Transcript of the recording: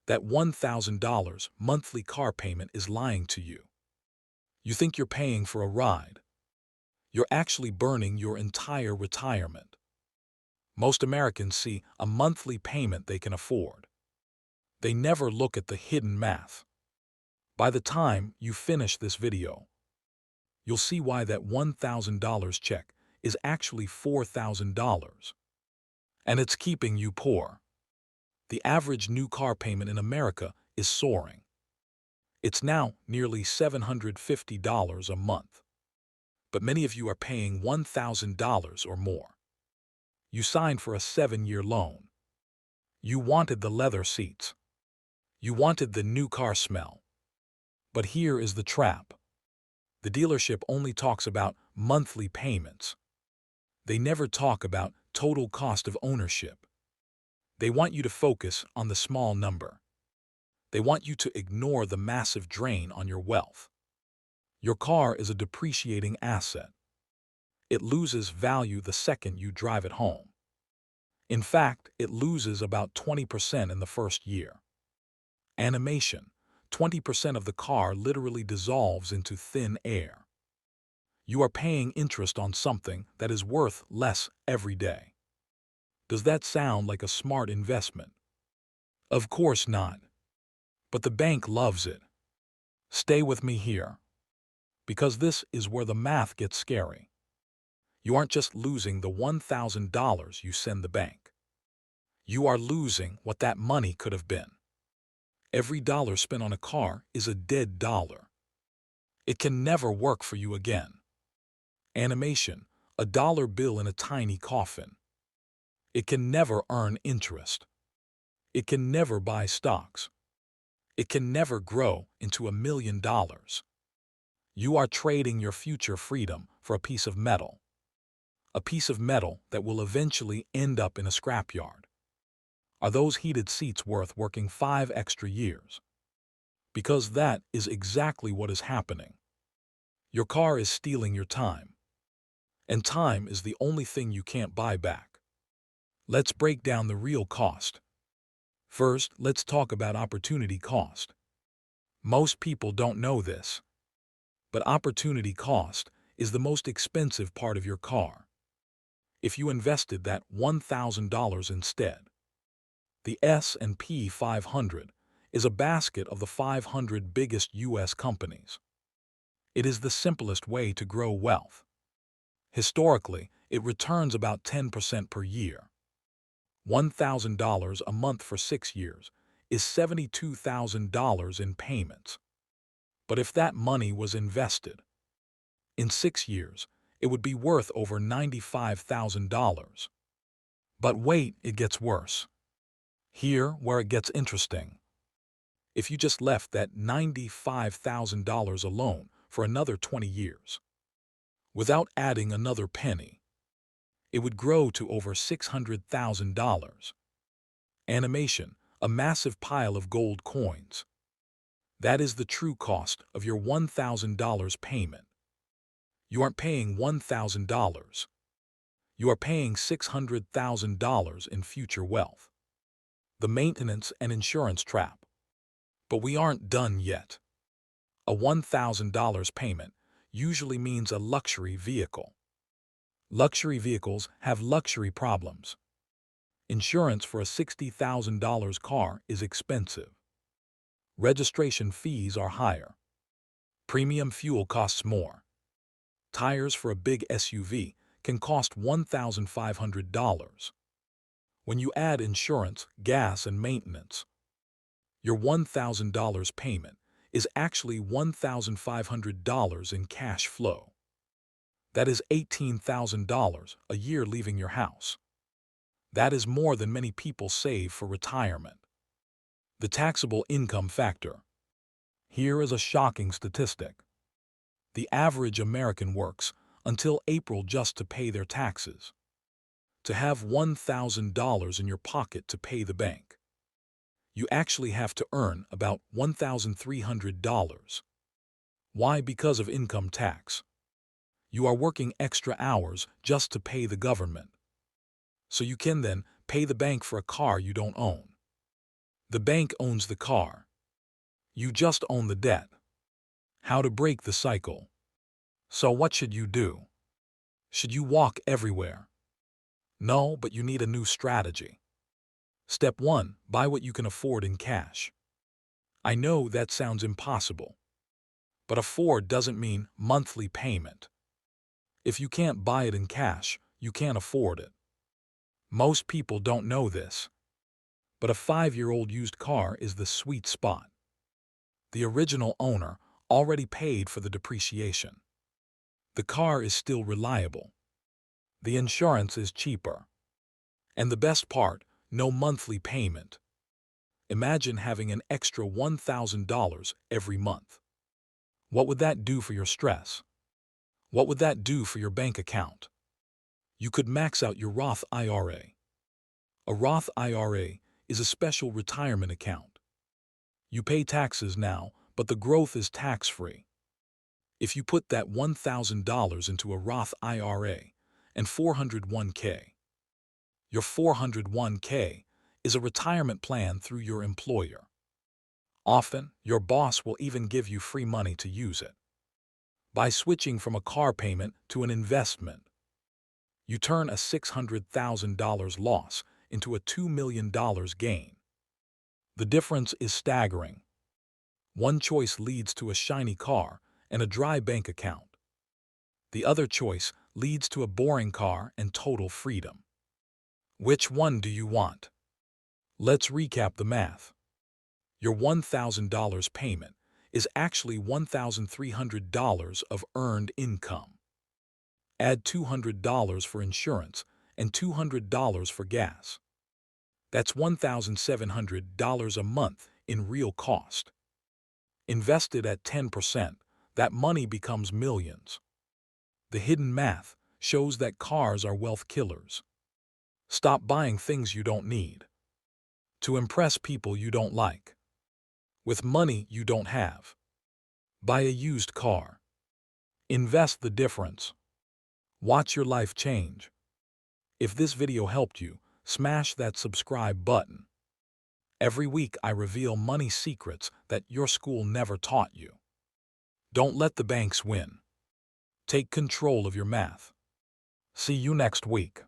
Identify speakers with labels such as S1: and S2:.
S1: That $1,000 monthly car payment is lying to you. You think you're paying for a ride. You're actually burning your entire retirement. Most Americans see a monthly payment they can afford. They never look at the hidden math. By the time you finish this video, you'll see why that $1,000 check is actually $4,000. And it's keeping you poor. The average new car payment in America is soaring. It's now nearly $750 a month. But many of you are paying $1,000 or more. You signed for a 7-year loan. You wanted the leather seats. You wanted the new car smell. But here is the trap. The dealership only talks about monthly payments. They never talk about total cost of ownership. They want you to focus on the small number. They want you to ignore the massive drain on your wealth. Your car is a depreciating asset. It loses value the second you drive it home. In fact, it loses about 20% in the first year. Animation: 20% of the car literally dissolves into thin air. You are paying interest on something that is worth less every day. Does that sound like a smart investment? Of course not. But the bank loves it. Stay with me here, because this is where the math gets scary. You aren't just losing the $1,000 you send the bank. You are losing what that money could have been. Every dollar spent on a car is a dead dollar. It can never work for you again. Animation: a dollar bill in a tiny coffin. It can never earn interest. It can never buy stocks. It can never grow into $1 million. You are trading your future freedom for a piece of metal. A piece of metal that will eventually end up in a scrapyard. Are those heated seats worth working 5 extra years? Because that is exactly what is happening. Your car is stealing your time. And time is the only thing you can't buy back. Let's break down the real cost. First, let's talk about opportunity cost. Most people don't know this, but opportunity cost is the most expensive part of your car. If you invested that $1,000 instead, the S&P 500 is a basket of the 500 biggest U.S. companies. It is the simplest way to grow wealth. Historically, it returns about 10% per year. $1,000 a month for 6 years is $72,000 in payments. But if that money was invested, in 6 years, it would be worth over $95,000. But wait, it gets worse. Here where it gets interesting. If you just left that $95,000 alone for another 20 years, without adding another penny, it would grow to over $600,000. Animation: a massive pile of gold coins. That is the true cost of your $1,000 payment. You aren't paying $1,000. You are paying $600,000 in future wealth. The maintenance and insurance trap. But we aren't done yet. A $1,000 payment usually means a luxury vehicle. Luxury vehicles have luxury problems. Insurance for a $60,000 car is expensive. Registration fees are higher. Premium fuel costs more. Tires for a big SUV can cost $1,500. When you add insurance, gas, and maintenance, your $1,000 payment is actually $1,500 in cash flow. That is $18,000 a year leaving your house. That is more than many people save for retirement. The taxable income factor. Here is a shocking statistic. The average American works until April just to pay their taxes. To have $1,000 in your pocket to pay the bank, you actually have to earn about $1,300. Why? Because of income tax. You are working extra hours just to pay the government, so you can then pay the bank for a car you don't own. The bank owns the car. You just own the debt. How to break the cycle. So what should you do? Should you walk everywhere? No, but you need a new strategy. Step 1. Buy what you can afford in cash. I know that sounds impossible. But afford doesn't mean monthly payment. If you can't buy it in cash, you can't afford it. Most people don't know this. But a 5-year-old used car is the sweet spot. The original owner already paid for the depreciation. The car is still reliable. The insurance is cheaper. And the best part, no monthly payment. Imagine having an extra $1,000 every month. What would that do for your stress? What would that do for your bank account? You could max out your Roth IRA. A Roth IRA is a special retirement account. You pay taxes now, but the growth is tax-free. If you put that $1,000 into a Roth IRA and 401k, your 401k is a retirement plan through your employer. Often, your boss will even give you free money to use it. By switching from a car payment to an investment, you turn a $600,000 loss into a $2 million gain. The difference is staggering. One choice leads to a shiny car and a dry bank account. The other choice leads to a boring car and total freedom. Which one do you want? Let's recap the math. Your $1,000 payment is actually $1,300 of earned income. Add $200 for insurance and $200 for gas. That's $1,700 a month in real cost. Invested at 10%, that money becomes millions. The hidden math shows that cars are wealth killers. Stop buying things you don't need. To impress people you don't like. With money you don't have. Buy a used car. Invest the difference. Watch your life change. If this video helped you, smash that subscribe button. Every week I reveal money secrets that your school never taught you. Don't let the banks win. Take control of your math. See you next week.